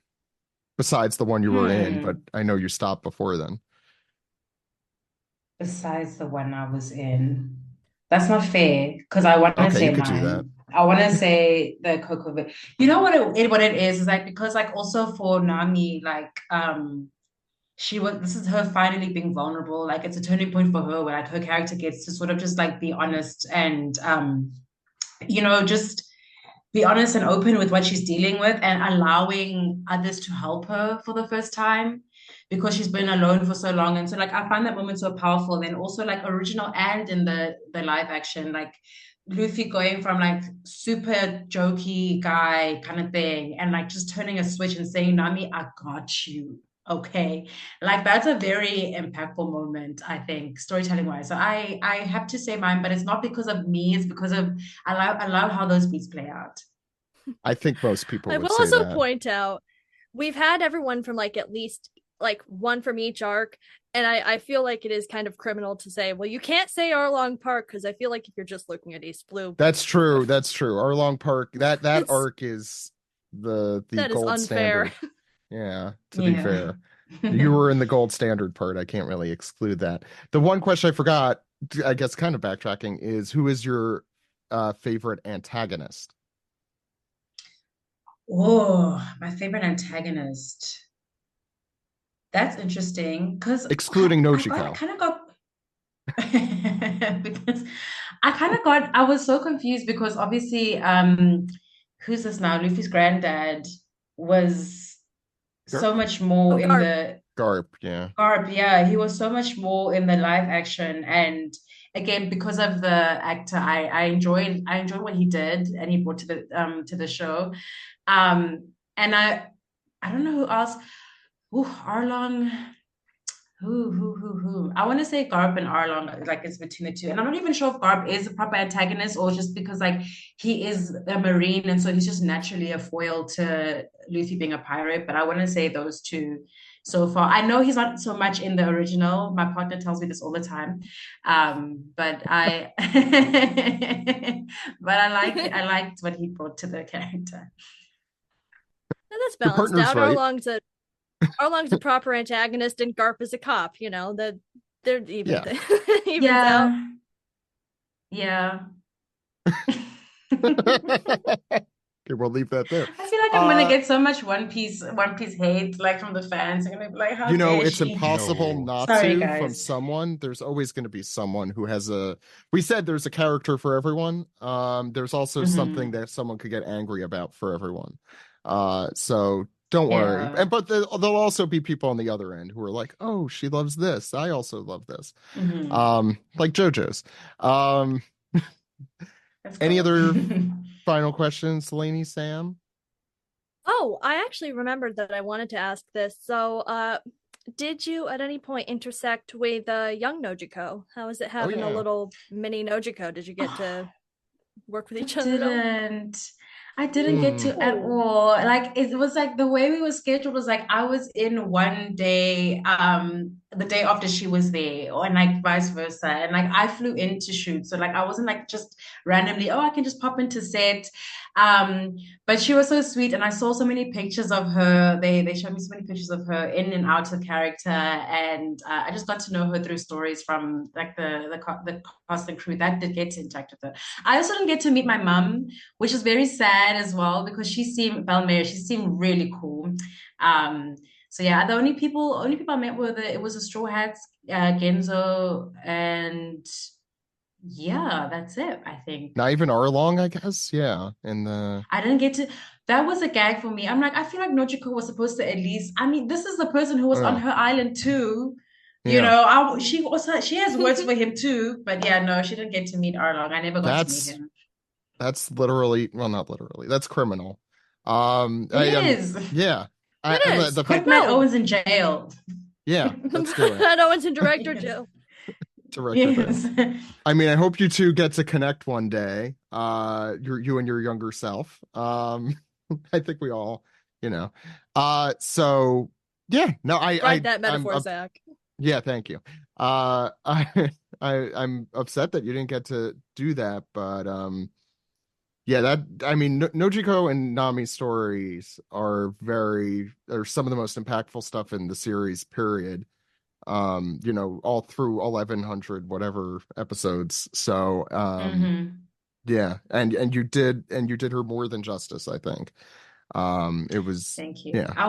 Besides the one you were in, but I know you stopped before then. Besides the one I was in. That's not fair, because I want to Okay, say you could do that. mine. I want to say the Coco. You know what it is like, because like also for Nami, like this is her finally being vulnerable. Like it's a turning point for her where like her character gets to sort of just like be honest and just be honest and open with what she's dealing with and allowing others to help her for the first time because she's been alone for so long. And so like I find that moment so powerful. And also like original and in the live action, like Luffy going from like super jokey guy kind of thing and like just turning a switch and saying, Nami, I got you. Okay. Like that's a very impactful moment, I think, storytelling wise. So I have to say mine, but it's not because of me, it's because of I love how those beats play out. I think most people I would will say also that. point out we've had everyone from like at least like one from each arc, and I feel like it is kind of criminal to say, well, you can't say Arlong Park because I feel like if you're just looking at East Blue, That's true. That's true. Arlong Park, that it's, arc is the that is gold unfair. standard. Yeah, to be Yeah. fair. You were in the gold standard part. I can't really exclude that. The one question I forgot, I guess kind of backtracking, is who is your favorite antagonist? Oh, my favorite antagonist. That's interesting because Excluding I Nojiko. kind of got because I was so confused because obviously who's this now? Luffy's granddad was so Garp? much more Oh, in Garp. the Garp, yeah. Garb, yeah, he was so much more in the live action, and again, because of the actor, I enjoyed what he did and he brought to the show. And I don't know who else. Ooh, Arlong. Who? I want to say Garp and Arlong, like it's between the two. And I'm not even sure if Garp is a proper antagonist or just because like he is a Marine and so he's just naturally a foil to Luffy being a pirate. But I want to say those two so far. I know he's not so much in the original. My partner tells me this all the time. But I but I liked what he brought to the character. And that's Your balanced partner's out. right. Arlong's a proper antagonist and Garp is a cop, that they're even Yeah. evens out. Yeah. Okay, we'll leave that there. I feel like I'm gonna get so much One Piece hate, like from the fans. I'm gonna be like, how dare It's she? impossible No. not Sorry, to from guys. someone. There's always going to be someone who has we said there's a character for everyone. There's also something Hmm. that someone could get angry about for everyone. So don't worry. Yeah. But there'll also be people on the other end who are like, oh, she loves this. I also love this. Hmm. Like JoJo's. Um, Let's any go. other final questions, Delaney, Sam? Oh, I actually remembered that I wanted to ask this. So, did you at any point intersect with young Nojiko? How is it Oh having a yeah. little mini Nojiko? Did you get to Oh, work with I each other at all? didn't. I didn't get to at Oh, all. Like it was like the way we were scheduled was like I was in one day, the day after she was there, or and like vice versa. And like I flew in to shoot. So like I wasn't like just randomly, oh, I can just pop into set. Um, but she was so sweet, and I saw so many pictures of her. They showed me so many pictures of her in and out of character, and I just got to know her through stories from like the cast and crew that did get to interact with her. I also didn't get to meet my mum, which is very sad as well because she seemed really cool. So yeah, the only people I met were it was the Straw Hats, Genzo, and yeah, that's it, I think. Not even Arlong, I guess. Yeah. And the I didn't get to, that was a gag for me. I'm like, I feel like Nojiko was supposed to at least, I mean, this is the person who was on oh her island too. yeah. She has words for him too, but yeah, no, she didn't get to meet Arlong. I never got to meet That's him. That's literally, well, not literally. That's criminal. It I am, is. yeah. it is. The Put fact, Matt No. Owens in jail. yeah, let's do it. I know it's in director Yes. Jill. Director Bill. Yes. I mean, I hope you two get to connect one day. You and your younger self. I think we all, you know. So yeah, no, Ride that I'm, metaphor, Zach. yeah, thank you. I'm upset that you didn't get to do that, but yeah, I mean, Nojiko and Nami's stories are some of the most impactful stuff in the series, period. All through 1100 whatever episodes. So, Hmm. yeah, and you did her more than justice, I think. It was, Thank you. yeah, I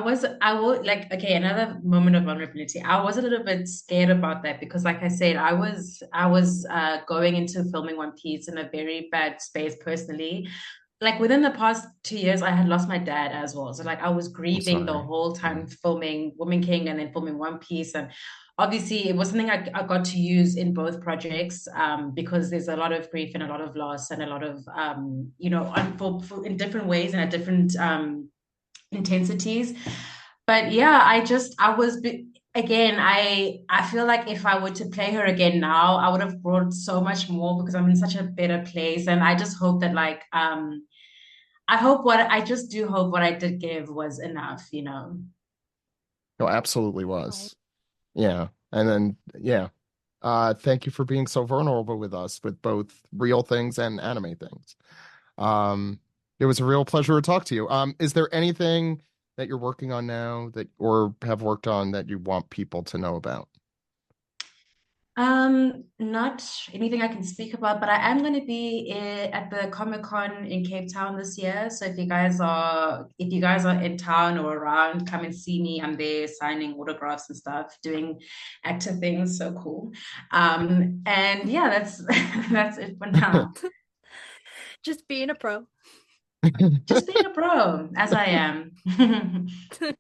will like, okay, another moment of vulnerability. I was a little bit scared about that because, like I said, I was going into filming One Piece in a very bad space personally. Like within the past 2 years, I had lost my dad as well. So like I was I'm grieving the sorry. whole Yeah. time filming Woman King and then filming One Piece. And obviously it was something I got to use in both projects because there's a lot of grief and a lot of loss and a lot of in different ways and at different intensities. But yeah, again, I feel like if I were to play her again now, I would have brought so much more because I'm in such a better place. And I just hope that I just do hope what I did give was enough, you know. No, absolutely was. Yeah. And then, yeah. Thank you for being so vulnerable with us with both real things and anime things. It was a real pleasure to talk to you. Is there anything that you're working on now that or have worked on that you want people to know about? Not anything I can speak about, but I am going to be at the Comic-Con in Cape Town this year. So if you guys are in town or around, come and see me. I'm there signing autographs and stuff, doing actor things. So cool. And yeah, that's that's it for now. Just being a pro. Just being a pro, as I am.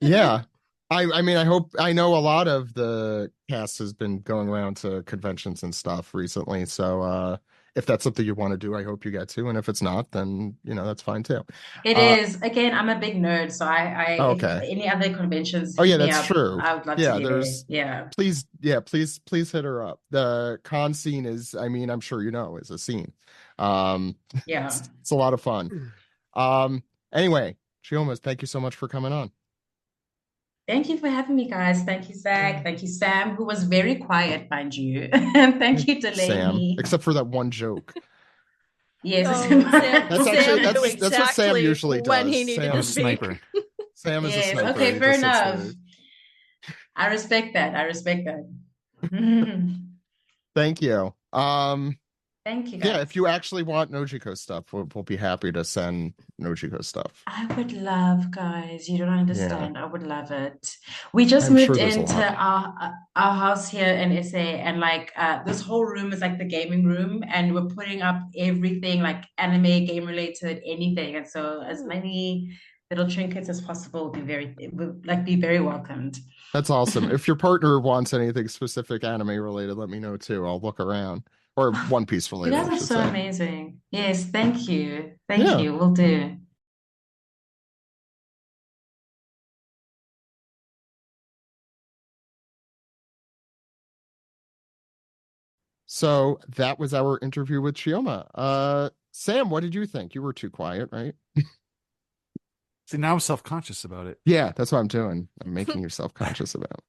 Yeah. I mean, I know a lot of the cast has been going around to conventions and stuff recently. So if that's something you want to do, I hope you get to. And if it's not, then that's fine too. It Uh is. Again, I'm a big nerd, so if okay. any other conventions Oh yeah, hit me that's up, true. I would love to Yeah, be there. there's Yeah. please, yeah, please hit her up. The con scene is, I mean, I'm sure is a scene. Um Yeah. it's a lot of fun. Um anyway, Chioma, thank you so much for coming on. Thank you for having me, guys. Thank you, Zach. Thank you, Sam, who was very quiet, mind you. And thank you, Sam, Delaney. except for that one joke. Yes. Oh, That's actually Sam knew that's what Sam exactly usually when does. he needed to A speak. sniper. Sam is a Yes. sniper. Okay, He fair just sits enough. there. I respect that. I respect that. Thank you. Thank you, Yeah, guys. if you actually want Nojiko stuff, we'll be happy to send Nojiko stuff. I would love, guys. You don't Yeah, understand. I would love it. We just I'm sure moved there's a into lot. our house here in SA, and like this whole room is like the gaming room, and we're putting up everything like anime, game related, anything. And so as many little trinkets as possible would be very welcomed. That's awesome. If your partner wants anything specific anime related, let me know too. I'll look around. Or One Piece You related, guys I are should so say. amazing. Yes, thank you. Thank Yeah. you. Will do. So that was our interview with Chioma. Sam, what did you think? You were too quiet, right? See, now I'm self-conscious about it. Yeah, that's what I'm doing. I'm making you self-conscious about.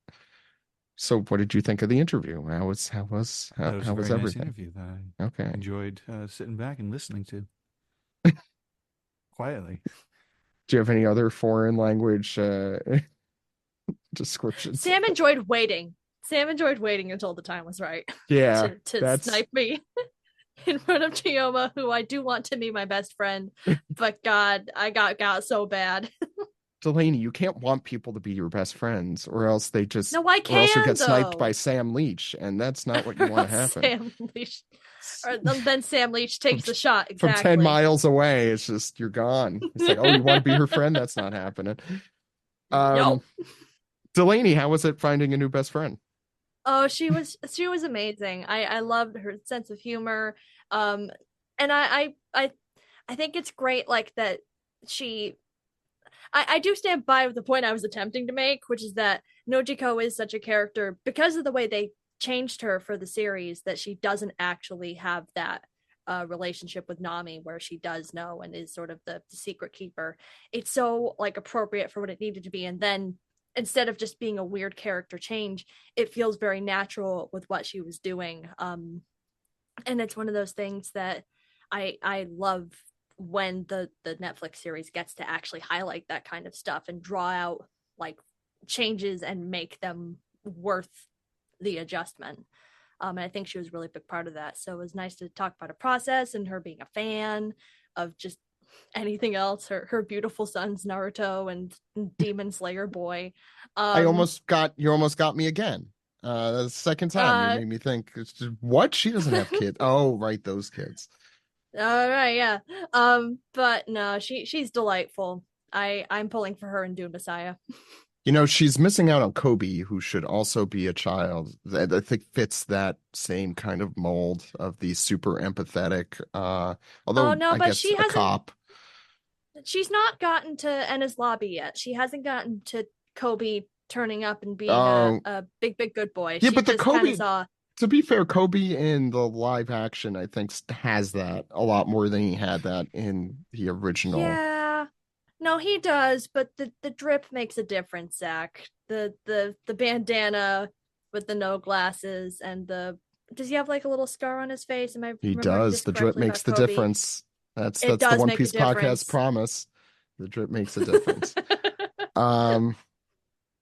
So what did you think of the interview? How was That was how a was very nice everything? interview that Okay. I enjoyed sitting back and listening to quietly. Do you have any other foreign language descriptions? Sam enjoyed waiting. Sam enjoyed waiting until the time was right Yeah, to that's snipe me in front of Chioma, who I do want to be my best friend. But God, I got so bad. Delaney, you can't want people to be your best friends, or else No, I or else you can get sniped by though. Sam Leach, and that's not what you want to happen. Sam Leach, or then Sam Leach takes the shot. From 10 Exactly. miles away, it's just you're gone. It's like, oh, you want to be her friend? That's not happening. No. Delaney, how was it finding a new best friend? Oh, she was amazing. I loved her sense of humor. And I think it's great like that she I do stand by the point I was attempting to make, which is that Nojiko is such a character because of the way they changed her for the series that she doesn't actually have that relationship with Nami where she does know and is sort of the secret keeper. It's so like appropriate for what it needed to be, and then instead of just being a weird character change, it feels very natural with what she was doing. And it's one of those things that I love when the Netflix series gets to actually highlight that kind of stuff and draw out like changes and make them worth the adjustment. And I think she was a really big part of that. So it was nice to talk about a process and her being a fan of just anything else. Her beautiful sons Naruto and Demon Slayer boy. You almost got me again. The second time you made me think, it's just, what? She doesn't have kids. Oh, right, those kids. All right, yeah. But no, she's delightful. I'm pulling for her in Dune Messiah. She's missing out on Kobe, who should also be a child that I think fits that same kind of mold of the super empathetic, although no, I but guess a cop. She's not gotten to Ennis Lobby yet. She hasn't gotten to Kobe turning up and being a big good boy. Yeah, she but the just Kobe, saw... to be fair, Kobe in the live action, I think, has that a lot more than he had that in the original. Yeah. No, he does, but the drip makes a difference, Zach. The bandana with the no glasses and does he have like a little scar on his face? Am I He remembering does. this The drip correctly makes the about Kobe? difference. That's It the does One make a Piece podcast difference. promise. The drip makes a difference.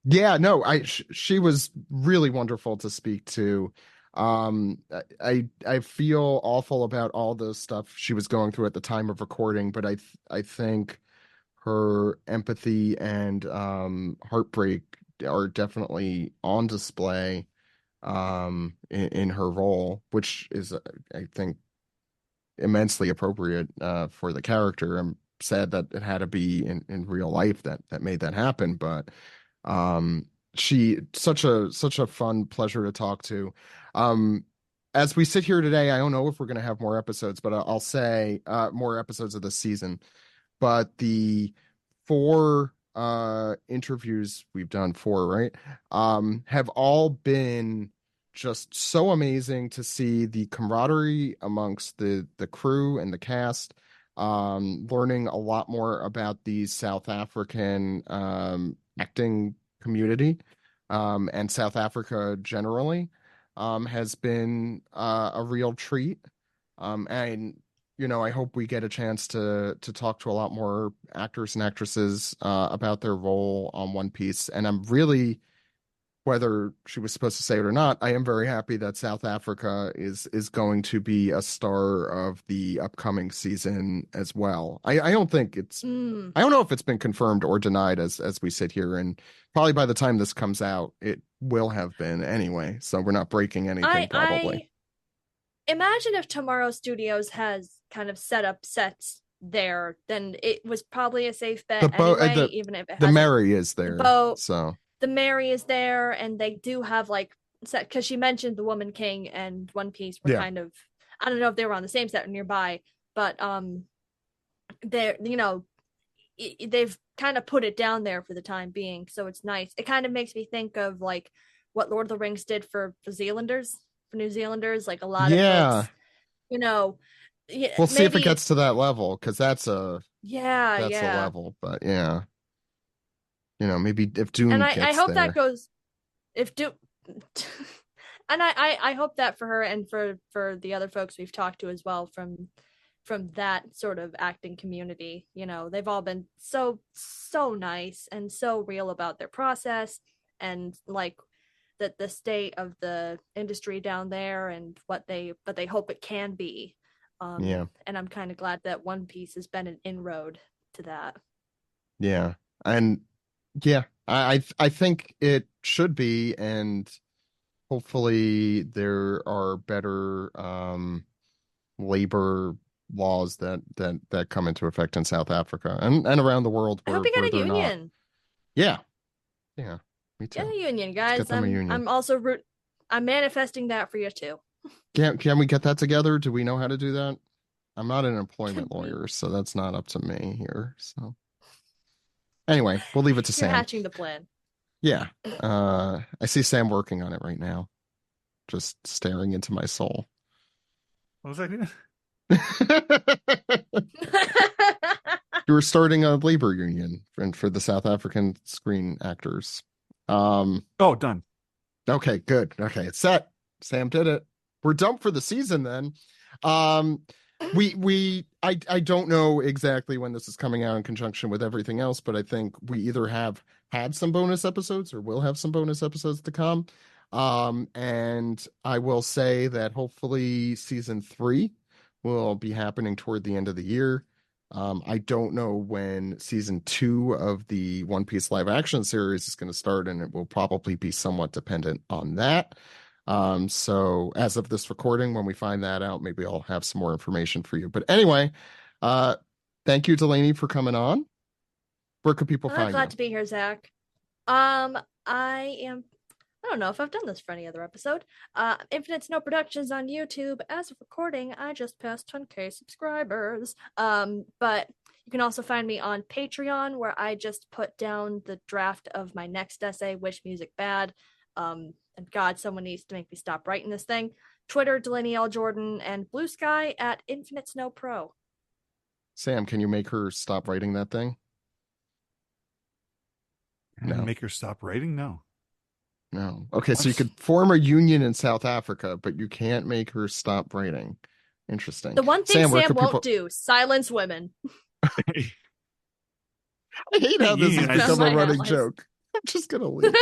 Yeah, no, she was really wonderful to speak to. I feel awful about all the stuff she was going through at the time of recording, but I think her empathy and heartbreak are definitely on display in her role, which is I think immensely appropriate for the character. I'm sad that it had to be in real life that made that happen, but she such a fun pleasure to talk to. As we sit here today, I don't know if we're going to have more episodes, but I'll say more episodes of this season. But the 4 interviews we've done, 4, right? Have all been just so amazing to see the camaraderie amongst the crew and the cast. Learning a lot more about the South African acting community and South Africa generally has been a real treat. And I hope we get a chance to talk to a lot more actors and actresses about their role on One Piece. And I'm really, whether she was supposed to say it or not, I am very happy that South Africa is going to be a star of the upcoming season as well. I don't think it's I don't know if it's been confirmed or denied as we sit here, and probably by the time this comes out, it will have been anyway. So we're not breaking anything probably. Imagine if Tomorrow Studios has kind of set up sets there, then it was probably a safe bet anyway, even if it hasn't. The Mary is there. So the Mary is there, and they do have like set, because she mentioned the Woman King and One Piece were kind of, I don't know if they were on the same set or nearby, but they're they've kind of put it down there for the time being, so it's nice. It kind of makes me think of like what Lord of the Rings did for New Zealanders, like a lot of folks, we'll see if it gets to that level, because that's a level, but maybe if Dune and I hope there. That goes if Dune and I hope that for her and for the other folks we've talked to as well from that sort of acting community, they've all been so nice and so real about their process and like that the state of the industry down there and what they hope it can be. And I'm kind of glad that One Piece has been an inroad to that. Yeah. And I think it should be, and hopefully there are better labor laws that come into effect in South Africa and around the world. I hope you get a union. Yeah. Me too. Get a union, guys. I'm also I'm manifesting that for you too. Can we get that together? Do we know how to do that? I'm not an employment lawyer, so that's not up to me here. So anyway, we'll leave it to Sam. You're hatching the plan. Yeah. I see Sam working on it right now. Just staring into my soul. What was I doing? You were starting a labor union for the South African screen actors. Done. Okay, good. Okay, it's set. Sam did it. We're done for the season then. I don't know exactly when this is coming out in conjunction with everything else, but I think we either have had some bonus episodes or will have some bonus episodes to come. And I will say that hopefully season 3 will be happening toward the end of the year. I don't know when season 2 of the One Piece live action series is going to start, and it will probably be somewhat dependent on that. So as of this recording, when we find that out, maybe I'll have some more information for you. But anyway, uh, thank you, Delaney, for coming on. Where can people I'm find glad you? to be here, Zach. I don't know if I've done this for any other episode. Infinite Snow Productions on YouTube. As of recording, I just passed 10K subscribers. But you can also find me on Patreon, where I just put down the draft of my next essay, Wish Music Bad. And God, someone needs to make me stop writing this thing. Twitter, Delaney L. Jordan, and Blue Sky at Infinite Snow Pro. Sam, can you make her stop writing that thing? No. Make her stop writing? No. No. Okay, so you could form a union in South Africa, but you can't make her stop writing. Interesting. The one thing Sam, Sam won't do, silence women. I hate how this has Unionize. become a My running allies. joke. I'm just gonna leave.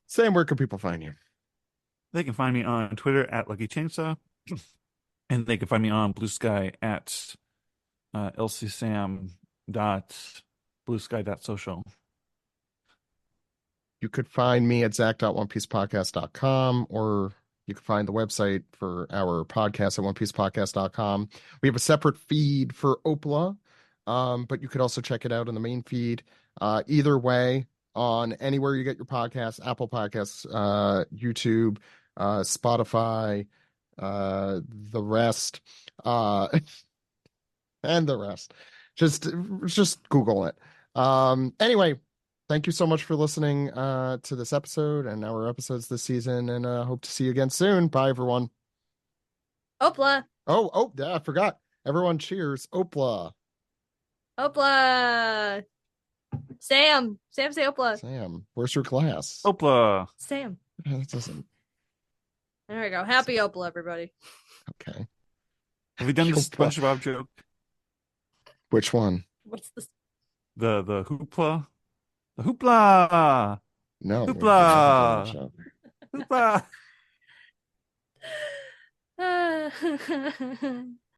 Sam, where can people find you? They can find me on Twitter at Lucky Chainsaw, and they can find me on Blue Sky at lcsam.bluesky.social. You could find me at zach.onepiecepodcast.com, or you can find the website for our podcast at onepiecepodcast.com. We have a separate feed for OPLA, but you could also check it out in the main feed. Either way, on anywhere you get your podcasts, Apple Podcasts, YouTube, Spotify, the rest, and the rest. Just Google it. Anyway, thank you so much for listening to this episode and our episodes this season, and hope to see you again soon. Bye, everyone. Opla. Oh, yeah, I forgot. Everyone cheers. Opla. Opla. Sam. Sam, say Opla. Sam, where's your glass? Opla. Sam. That doesn't. There we go. Happy Opla, everybody. Okay. Have we done this Opla. SpongeBob joke? Which one? What's this? The hoopla? The hoopla! No. Hoopla! Hoopla!